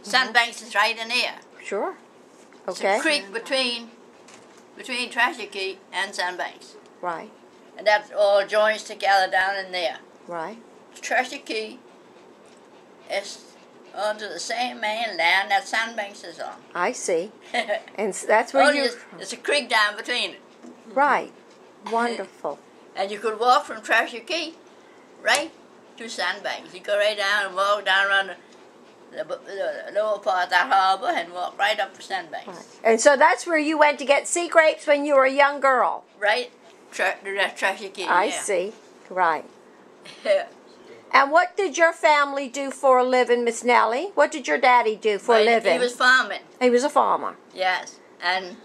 Sandbanks is right in there. Sure. It's Okay. a creek between Treasure Key and Sandbanks. Right. And that all joins together down in there. Right. Treasure Key is under the same main land that Sandbanks is on. I see. And that's where Only you... there's a creek down between it. Right. Wonderful. And you could walk from Treasure Key right to Sandbanks. You go right down and walk down around the lower part of that harbour and walk right up to Sandbanks. Right. And so that's where you went to get sea grapes when you were a young girl? Right? Treasure Key, I yeah. see. Right. Yeah. And what did your family do for a living, Miss Nellie? What did your daddy do for a living? He was farming. He was a farmer. Yes. And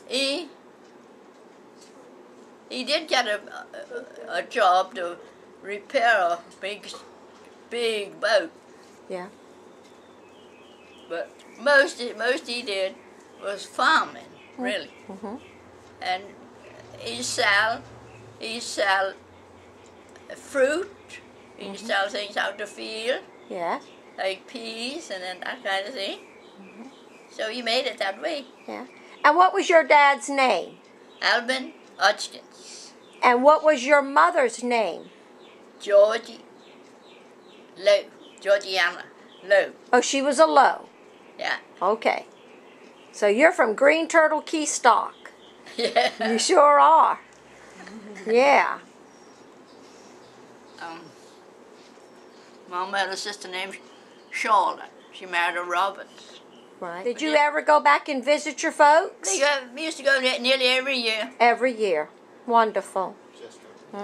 he did get a job to repair a big boat. Yeah. But most he did was farming, really. Mm-hmm. And he sell fruit. He sell things out the field, Yeah. like peas and then that kind of thing. So he made it that way. Yeah. And what was your dad's name? Alvin Hodgkins, And what was your mother's name? Georgiana Lowe. Oh, she was a Lowe. Yeah. Okay. So you're from Green Turtle Key stock. Yeah. You sure are. Yeah. Mom had a sister named Charlotte. She married a Robert. Right. Did you ever go back and visit your folks? We used to go there nearly every year. Every year. Wonderful.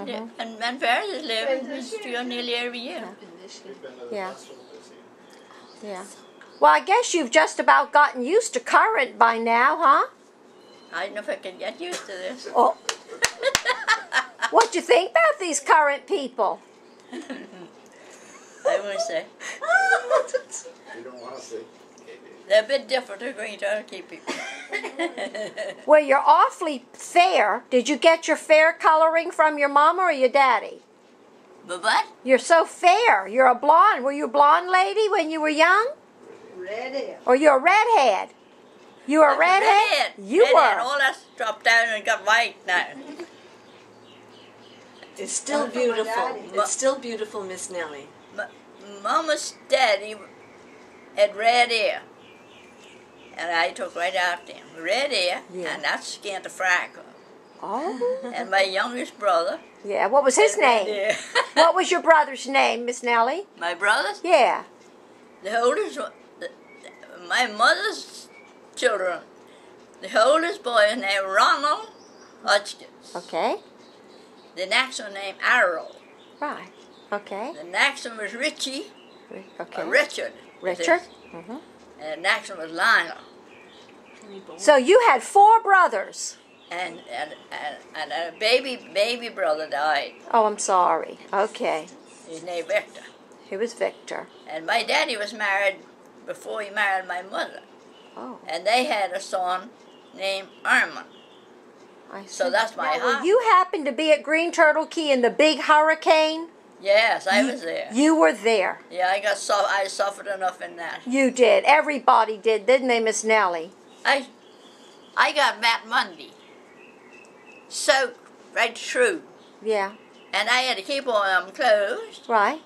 Yeah. And parents lived. We used to go nearly every year. Yeah. Yeah. Well, I guess you've just about gotten used to current by now, huh? I don't know if I can get used to this. Oh. What do you think about these current people? I won't say. You don't want to see. They're a bit different to Green Turkey people. Well, you're awfully fair. Did you get your fair coloring from your mama or your daddy? But what? You're so fair. You're a blonde. Were you a blonde lady when you were young? Redhead. Or you're a redhead? You were a redhead? You redhead. were. All that's dropped down and got white now. It's still beautiful. It's still beautiful, Miss Nellie. Mama's daddy had red hair. And I took right after him. Red hair, Yeah. and that's skin to freckle. Oh. And my youngest brother. Yeah, what was his had red name? hair. What was your brother's name, Miss Nellie? My brothers? Yeah. The oldest one, my mother's children, the oldest boy is named Ronald Hodgkins. Okay. The next one named Arrow. Right. Okay. The next one was Richie, Okay. or Richard. Richard? Mm-hmm. And the next one was Lionel. So you had 4 brothers. And a baby brother died. Oh, I'm sorry. Okay. His name Victor. He was Victor. And my daddy was married before he married my mother. Oh, And they had a son named Armand. I see. So that's my Now, aunt. you happened to be at Green Turtle Key in the big hurricane? Yes, I was there. You were there. Yeah, I suffered enough in that. You did. Everybody did, didn't they, Miss Nellie? I got Matt Monday soaked right through. Yeah. And I had to keep all them closed Right.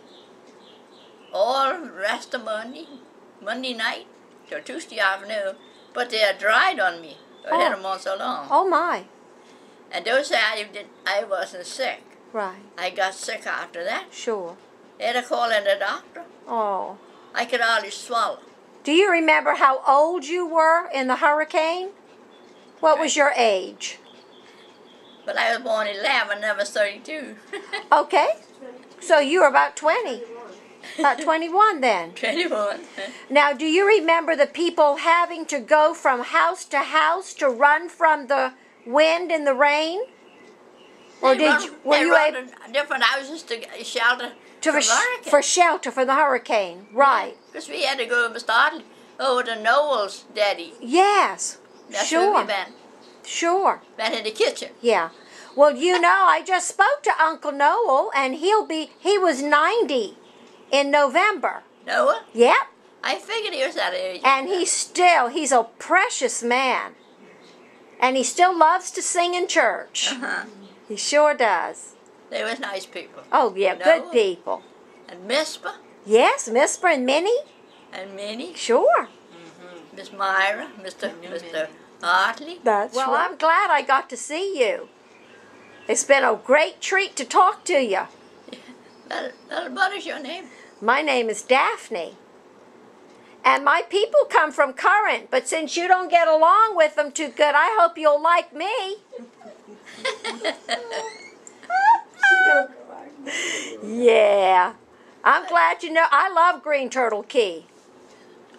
all the rest of Monday night till Tuesday afternoon. But they had dried on me. I had them on so long. Oh, my. And those say I wasn't sick. Right. I got sick after that. Sure. They had to call in the doctor. Oh. I could hardly swallow. Do you remember how old you were in the hurricane? What was your age? But I was born 11, never 32. Okay. So you were about 20. About 21 then. 21. Now, do you remember the people having to go from house to house to run from the wind and the rain? Or They were you run able to different houses to get shelter for shelter for the hurricane? Right. Because we had to go and start over to Noel's daddy. Yes. That's Sure. where we went. Sure. Went in the kitchen. Yeah. Well, you know, I just spoke to Uncle Noel, and he was 90 in November. Noah? Yep. I figured he was that age. And he's a precious man. And he still loves to sing in church. Uh-huh. He sure does. They was nice people. Oh, yeah, Noah. good people. And Mispa Yes, Miss and Minnie. and Minnie, Sure. Miss Myra, Mr. Hartley. Well, I'm glad I got to see you. It's been a great treat to talk to you. What is your name? My name is Daphne. And my people come from Current, but since you don't get along with them too good, I hope you'll like me. Yeah. I'm glad you know. I love Green Turtle Key.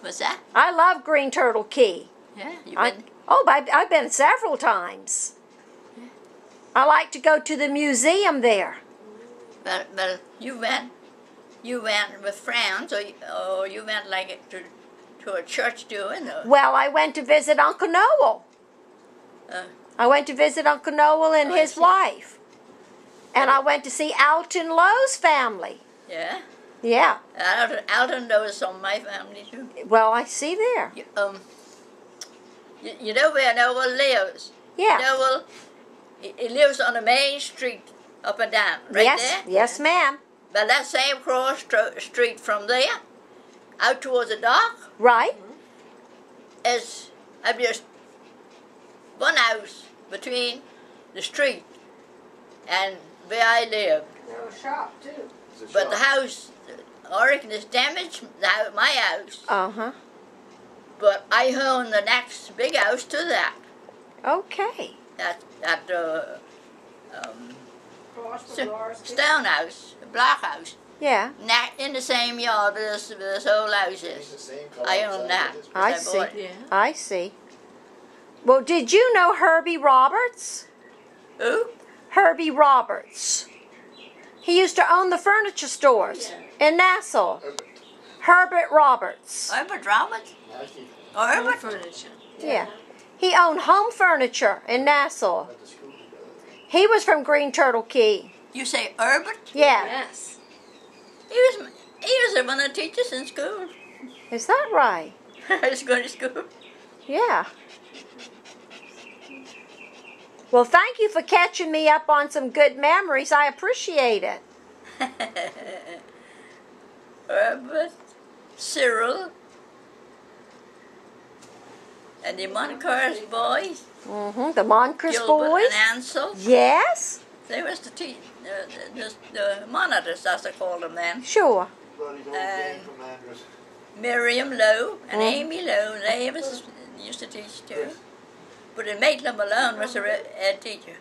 What's that? I love Green Turtle Key. Yeah, you been? I've been several times. I like to go to the museum there. Well, you went with friends, or you went like to a church doing? Or, Well, I went to visit Uncle Noel. I went to visit Uncle Noel and I his see. wife. And I went to see Alton Lowe's family. yeah. Yeah. Alton knows some of my family too. Well, I see there. You know where Noel lives? Yeah. Noel, he lives on the main street up and down, right yes. there. Yes, ma'am. But that same cross street from there, out towards the dock, Right. is just one house between the street and where I live. There's a shop too. It's a But the shop. house, Oregon is damaged, my house. Uh-huh. But I own the next big house to that. Okay. That Across from Laura's kitchen. stone house, a block house. Yeah. In the same yard where this old house It's the is. same color I inside own that. this. I bought see. it. Yeah. I see. Well, did you know Herbie Roberts? Who? Herbie Roberts. He used to own the furniture stores in Nassau. Herbert Roberts. Herbert Roberts? Nasty. Or Home Herbert? furniture. Yeah. He owned home furniture in Nassau. Got the school together. He was from Green Turtle Key. You say Herbert? Yeah. Yes. He was one of the teachers in school. Is that right? I was going to school. Yeah. Well, thank you for catching me up on some good memories. I appreciate it. Herbert, Cyril, and the Moncars boys, The Moncars Gilbert boys. and Ansel. Yes. They was the monitors, as they called them then. Sure. Brought his old game commanders. Miriam Lowe and Mm. Amy Lowe, they used to teach too. But in Maitland Malone was a ed teacher.